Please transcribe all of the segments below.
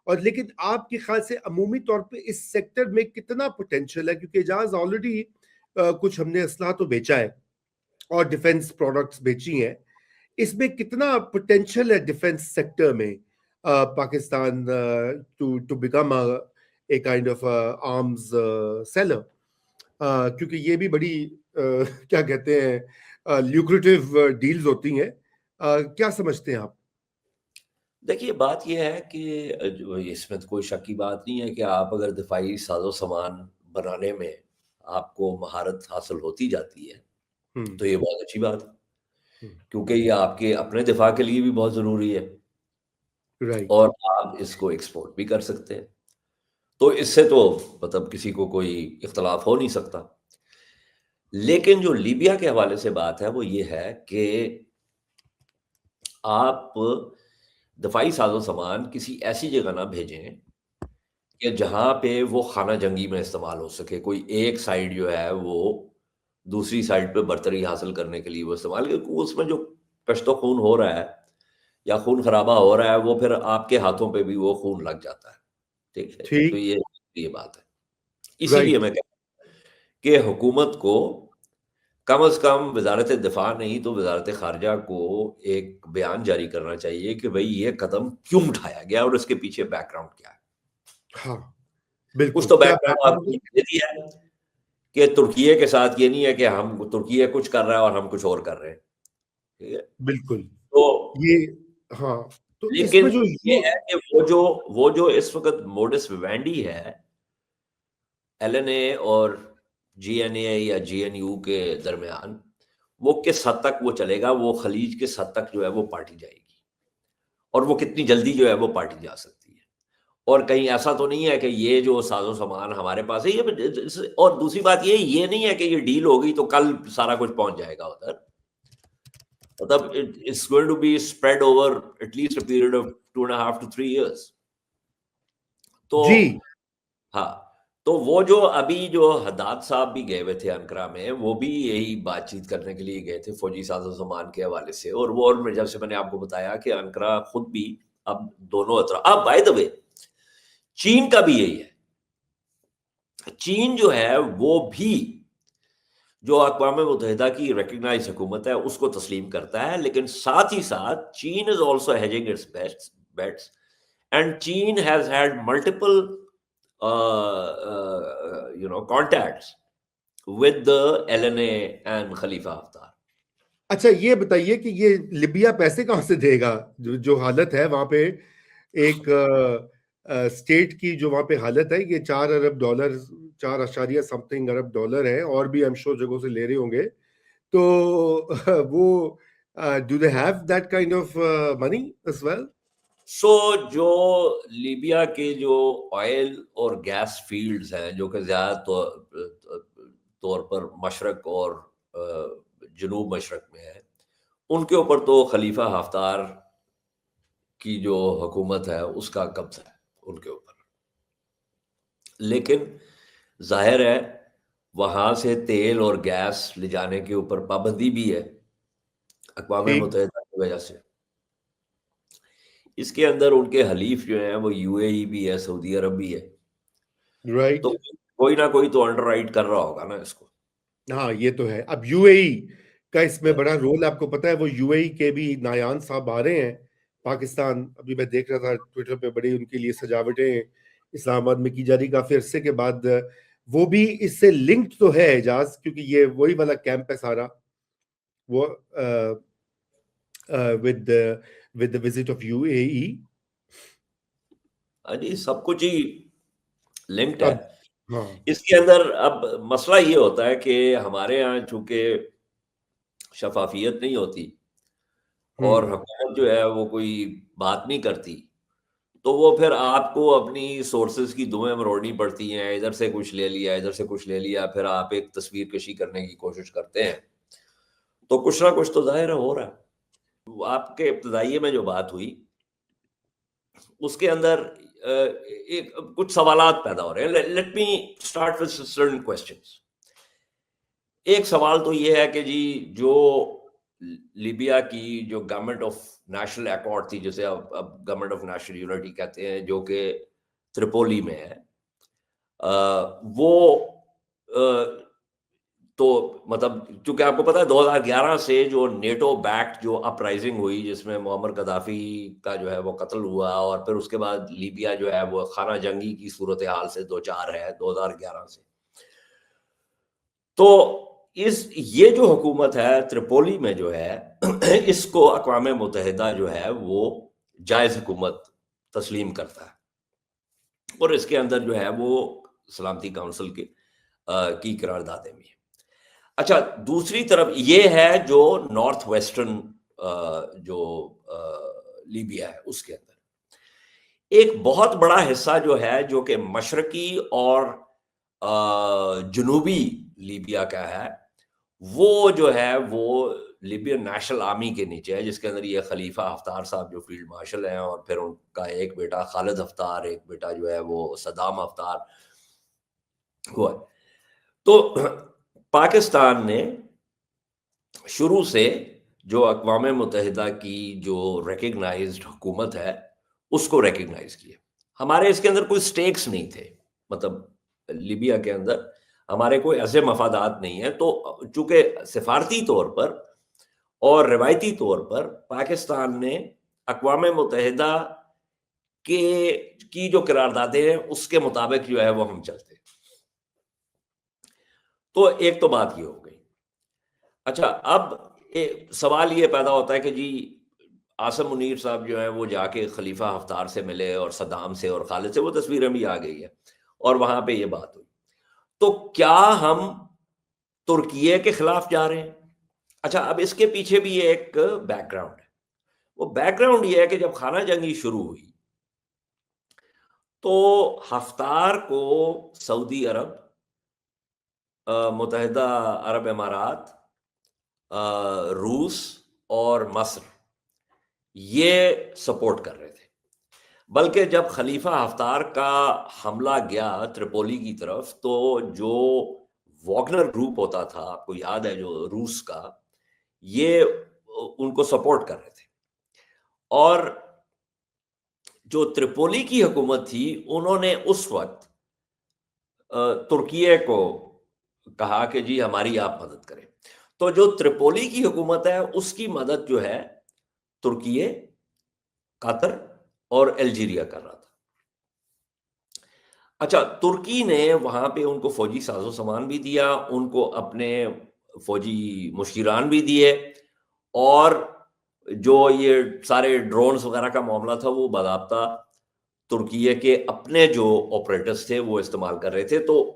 اور لیکن آپ کے خیال سے عمومی طور پہ اس سیکٹر میں کتنا پوٹینشیل ہے؟ کیونکہ اعجاز آلریڈی کچھ ہم نے اسلحہ تو بیچا ہے اور ڈیفنس پروڈکٹس بیچی ہیں، اس میں کتنا پوٹینشیل ہے ڈیفنس سیکٹر میں Pakistan to become a kind of arms seller? کیونکہ یہ بھی بڑی کیا کہتے ہیں لیوکریٹو ڈیلز ہوتی ہیں. کیا سمجھتے ہیں آپ؟ دیکھیے بات یہ ہے کہ اس میں کوئی شک کی بات نہیں ہے کہ آپ اگر دفاعی ساز و سامان بنانے میں آپ کو مہارت حاصل ہوتی جاتی ہے تو یہ بہت اچھی بات ہے، کیونکہ یہ آپ کے اپنے دفاع کے لیے بھی بہت ضروری ہے، اور آپ اس کو ایکسپورٹ بھی کر سکتے ہیں، تو اس سے تو مطلب کسی کو کوئی اختلاف ہو نہیں سکتا. لیکن جو لیبیا کے حوالے سے بات ہے وہ یہ ہے کہ آپ دفاعی ساز و سامان کسی ایسی جگہ نہ بھیجیں کہ جہاں پہ وہ خانہ جنگی میں استعمال ہو سکے. کوئی ایک سائڈ جو ہے وہ دوسری سائڈ پہ برتری حاصل کرنے کے لیے وہ استعمال، کیونکہ اس میں جو کشت و خون ہو رہا ہے یا خون خرابہ ہو رہا ہے وہ پھر آپ کے ہاتھوں پہ بھی وہ خون لگ جاتا ہے. ٹھیک ہے، تو یہ بات ہے. اسی لیے میں کہتا ہوں کہ حکومت کو کم از کم وزارت دفاع نہیں تو وزارت خارجہ کو ایک بیان جاری کرنا چاہیے کہ بھئی یہ قدم کیوں اٹھایا گیا اور اس کے پیچھے بیک گراؤنڈ کیا ہے. ہاں بالکل. کچھ تو بیک گراؤنڈ آپ کو دے دیا ہے کہ ترکیے کے ساتھ یہ نہیں ہے کہ ہم ترکیے کچھ کر رہا ہے اور ہم کچھ اور کر رہے ہیں. ٹھیک ہے، بالکل. تو یہ ہاں، تو اس لیکن میں جو یہ ہے کہ وہ جو اس وقت موڈس ویوینڈی ہے ایل این اے اور جی این اے یا جی این یو کے درمیان، وہ کس حد تک وہ چلے گا، وہ خلیج کس حد تک جو ہے وہ پارٹی جائے گی، اور وہ کتنی جلدی جو ہے وہ پارٹی جا سکتی ہے. اور کہیں ایسا تو نہیں ہے کہ یہ جو ساز و سامان ہمارے پاس ہے اور دوسری بات یہ نہیں ہے کہ یہ ڈیل ہوگی تو کل سارا کچھ پہنچ جائے گا ادھر. مطلب it's going to be spread over at least a period of 2.5 to 3 years. تو ہاں، تو وہ جو ابھی جو حداد صاحب بھی گئے ہوئے تھے انقرہ میں، وہ بھی یہی بات چیت کرنے کے لیے گئے تھے فوجی ساز و سامان کے حوالے سے. اور وہ جیسے میں نے آپ کو بتایا کہ انقرہ خود بھی اب دونوں اطراف، بائی دا وے چین کا بھی یہی ہے. چین جو ہے وہ بھی جو اقوام متحدہ کی ریکگنائز حکومت ہے اس کو تسلیم کرتا ہے، لیکن ساتھ ہی ساتھ China is also hedging its bets and China has had multiple contacts with the LNA and خلیفہ حفتار. اچھا یہ بتائیے کہ یہ لیبیا پیسے کہاں سے دے گا؟ جو حالت ہے وہاں پہ، ایک اسٹیٹ کی جو وہاں پہ حالت ہے، یہ $4 ارب، 4.something ارب ہے، اور بھی ہم شور جگہوں سے لے رہے ہوں گے. تو وہ do they have that kind of money as well? سو جو لیبیا کے جو آئل اور گیس فیلڈز ہیں جو کہ زیادہ طور پر مشرق اور جنوب مشرق میں ہے، ان کے اوپر تو خلیفہ حفتار کی جو حکومت ہے اس کا قبضہ ہے ان کے اوپر. لیکن ظاہر ہے وہاں سے تیل اور گیس لے جانے کے اوپر پابندی بھی ہے اقوام متحدہ کی وجہ سے. اس کے اندر ان کے حلیف جو ہیں وہ یو اے ای بھی ہے، سعودی عرب بھی ہے. تو کوئی نہ کوئی تو انڈر رائٹ کر رہا ہوگا نا اس کو. ہاں یہ تو ہے. اب یو اے ای کا اس میں بڑا رول آپ کو پتا ہے، وہ یو اے ای کے بھی نایان صاحب آ رہے ہیں پاکستان. ابھی میں دیکھ رہا تھا ٹویٹر پہ بڑی ان کے لیے سجاوٹیں اسلام آباد میں کی جا رہی کافی عرصے کے بعد. وہ بھی اس سے لنکڈ تو ہے اعجاز، کیونکہ یہ وہی والا کیمپ ہے سارا، وہ with the visit of UAE. جی سب کچھ ہی لنکڈ ہے. ہاں اس کے اندر اب مسئلہ یہ ہوتا ہے کہ ہمارے ہاں چونکہ شفافیت نہیں ہوتی اور حکومت جو ہے وہ کوئی بات نہیں کرتی، تو وہ پھر آپ کو اپنی سورسز کی دمیں مروڑنی پڑتی ہیں. ادھر سے کچھ لے لیا، ادھر سے کچھ لے لیا، پھر آپ ایک تصویر کشی کرنے کی کوشش کرتے ہیں، تو کچھ نہ کچھ تو ظاہر ہو رہا ہے. آپ کے ابتدائیے میں جو بات ہوئی اس کے اندر کچھ سوالات پیدا ہو رہے ہیں. Let me start with certain questions. ایک سوال تو یہ ہے کہ جی جو لیبیا کی جو گورنمنٹ آف نیشنل ایکارڈ تھی، جسے اب گورنمنٹ آف نیشنل یونٹی کہتے ہیں، جو کہ تریپولی میں ہے، وہ تو مطلب چونکہ آپ کو پتا ہے 2011 سے جو نیٹو بیکڈ جو اپرائزنگ ہوئی، جس میں معمر قذافی کا جو ہے وہ قتل ہوا، اور پھر اس کے بعد لیبیا جو ہے وہ خانہ جنگی کی صورتحال سے دوچار ہے 2011 سے. تو یہ جو حکومت ہے تریپولی میں جو ہے اس کو اقوام متحدہ جو ہے وہ جائز حکومت تسلیم کرتا ہے، اور اس کے اندر جو ہے وہ سلامتی کونسل کی قراردادیں بھی ہیں. اچھا، دوسری طرف یہ ہے جو نارتھ ویسٹرن جو لیبیا ہے، اس کے اندر ایک بہت بڑا حصہ جو ہے جو کہ مشرقی اور جنوبی لیبیا کا ہے، وہ جو ہے وہ لیبین نیشنل آرمی کے نیچے ہے، جس کے اندر یہ خلیفہ حفتار صاحب جو فیلڈ مارشل ہیں، اور پھر ان کا ایک بیٹا خالد حفتار، ایک بیٹا جو ہے وہ صدام حفتار ہوا. تو پاکستان نے شروع سے جو اقوام متحدہ کی جو ریکگنائزڈ حکومت ہے اس کو ریکگنائز کیا. ہمارے اس کے اندر کوئی سٹیکس نہیں تھے، مطلب لیبیا کے اندر ہمارے کوئی ایسے مفادات نہیں ہیں. تو چونکہ سفارتی طور پر اور روایتی طور پر پاکستان نے اقوام متحدہ کی جو قراردادیں ہیں اس کے مطابق جو ہے وہ ہم چلتے. تو ایک تو بات یہ ہو گئی. اچھا، اب سوال یہ پیدا ہوتا ہے کہ جی عاصم منیر صاحب جو ہیں وہ جا کے خلیفہ حفتار سے ملے، اور صدام سے اور خالد سے، وہ تصویریں بھی آ گئی ہے، اور وہاں پہ یہ بات ہوئی. تو کیا ہم ترکیے کے خلاف جا رہے ہیں؟ اچھا، اب اس کے پیچھے بھی ایک بیک گراؤنڈ ہے. وہ بیک گراؤنڈ یہ ہے کہ جب خانہ جنگی شروع ہوئی تو حفتار کو سعودی عرب، متحدہ عرب امارات، روس اور مصر یہ سپورٹ کر رہے تھے. بلکہ جب خلیفہ حفتار کا حملہ گیا تریپولی کی طرف، تو جو واگنر گروپ ہوتا تھا، آپ کو یاد ہے، جو روس کا، یہ ان کو سپورٹ کر رہے تھے. اور جو تریپولی کی حکومت تھی انہوں نے اس وقت ترکیے کو کہا کہ جی ہماری آپ مدد کریں. تو جو تریپولی کی حکومت ہے اس کی مدد جو ہے ترکیے، قطر اور الجیریا کر رہا تھا. اچھا، ترکی نے وہاں پہ ان کو فوجی ساز و سامان بھی دیا، ان کو اپنے فوجی مشیران بھی دیے، اور جو یہ سارے ڈرونز وغیرہ کا معاملہ تھا وہ باضابطہ ترکیے کے اپنے جو آپریٹرز تھے وہ استعمال کر رہے تھے. تو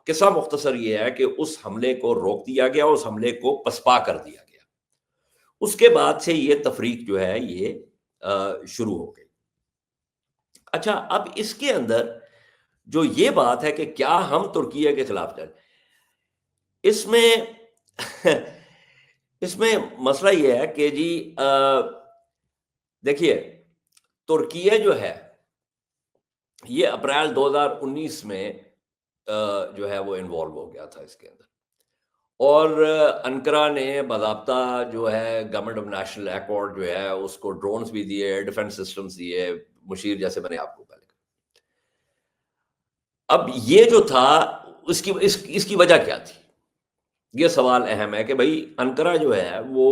قصہ مختصر یہ ہے کہ اس حملے کو روک دیا گیا، اس حملے کو پسپا کر دیا گیا. اس کے بعد سے یہ تفریق جو ہے یہ شروع ہو گئی. اچھا، اب اس کے اندر جو یہ بات ہے کہ کیا ہم ترکیے کے خلاف جائیں، اس میں مسئلہ یہ ہے کہ جی دیکھیے، ترکیے جو ہے یہ اپریل 2019 میں جو ہے وہ انوالو ہو گیا تھا اس کے اندر، اور انقرہ نے باضابطہ جو ہے گورنمنٹ آف نیشنل ایکارڈ جو ہے اس کو ڈرونز بھی دیے، ڈیفنس سسٹمز دیے، مشیر جیسے میں نے آپ کو پہلے کہا. اب یہ جو تھا اس کی وجہ کیا تھی، یہ سوال اہم ہے کہ بھائی انقرہ جو ہے وہ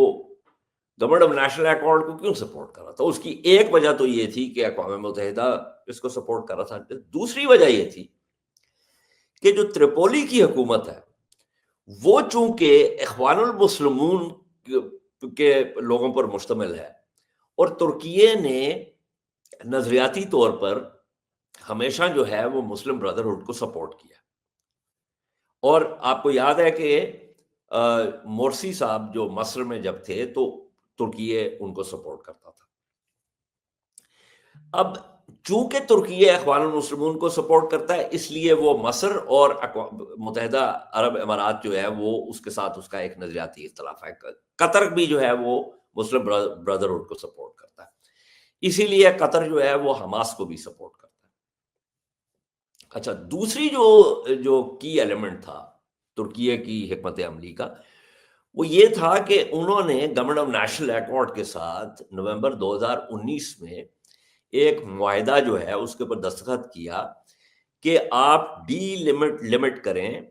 گورنمنٹ آف نیشنل ایکارڈ کو کیوں سپورٹ کر رہا تھا. اس کی ایک وجہ تو یہ تھی کہ اقوام متحدہ اس کو سپورٹ کر رہا تھا. دوسری وجہ یہ تھی کہ جو تریپولی کی حکومت ہے وہ چونکہ اخوان المسلمون کے لوگوں پر مشتمل ہے، اور ترکیے نے نظریاتی طور پر ہمیشہ جو ہے وہ مسلم بردرہڈ کو سپورٹ کیا. اور آپ کو یاد ہے کہ مورسی صاحب جو مصر میں جب تھے تو ترکیے ان کو سپورٹ کرتا تھا. اب چونکہ ترکیے اخوان المسلمون کو سپورٹ کرتا ہے، اس لیے وہ مصر اور متحدہ عرب امارات جو ہے وہ اس کے ساتھ اس کا ایک نظریاتی اختلاف ہے. قطر بھی جو ہے وہ مسلم بردرہڈ کو سپورٹ کرتا ہے، اسی لیے قطر جو ہے وہ حماس کو بھی سپورٹ کرتا ہے. اچھا، دوسری جو کی ایلیمنٹ تھا ترکیے کی حکمت عملی کا، وہ یہ تھا کہ انہوں نے گورنمنٹ آف نیشنل اکارڈ کے ساتھ نومبر 2019 میں ایک معاہدہ جو ہے اس کے اوپر دستخط کیا کہ آپ ڈی لمٹ کریں،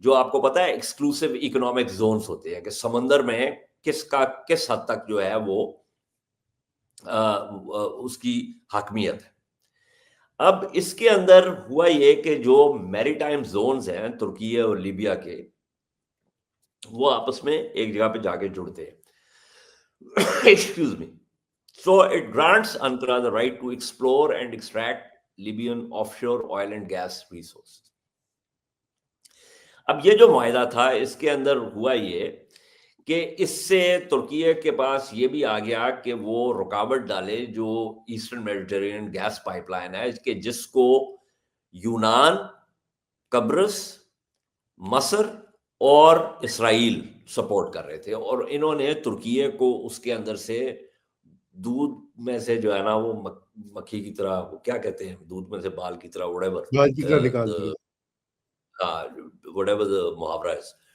جو آپ کو پتا ہے ایکسکلوسیو اکنامک زونز ہوتے ہیں کہ سمندر میں کس حد تک جو ہے وہ اس کی حاکمیت ہے۔ اب اس کے اندر ہوا یہ کہ جو میری ٹائم زونز ہیں ترکی اور لیبیا کے، وہ آپس میں ایک جگہ پہ جا کے جڑتے ہیں۔ Excuse me. So it grants Ankara the right to explore and extract Libyan offshore oil and gas resources. اب یہ جو معاہدہ تھا اس کے اندر ہوا یہ کہ اس سے ترکی کے پاس یہ بھی آ گیا کہ وہ رکاوٹ ڈالے جو eastern Mediterranean gas pipeline ہے کہ جس کو یونان، قبرص، مصر اور اسرائیل سپورٹ کر رہے تھے، اور انہوں نے ترکی کو اس کے اندر سے دودھ میں سے جو ہے نا وہ مکھی کی طرح، وہ کیا کہتے ہیں، دودھ میں سے بال کی طرح، بال کی طرح نکال دیا۔ whatever the محاورہ is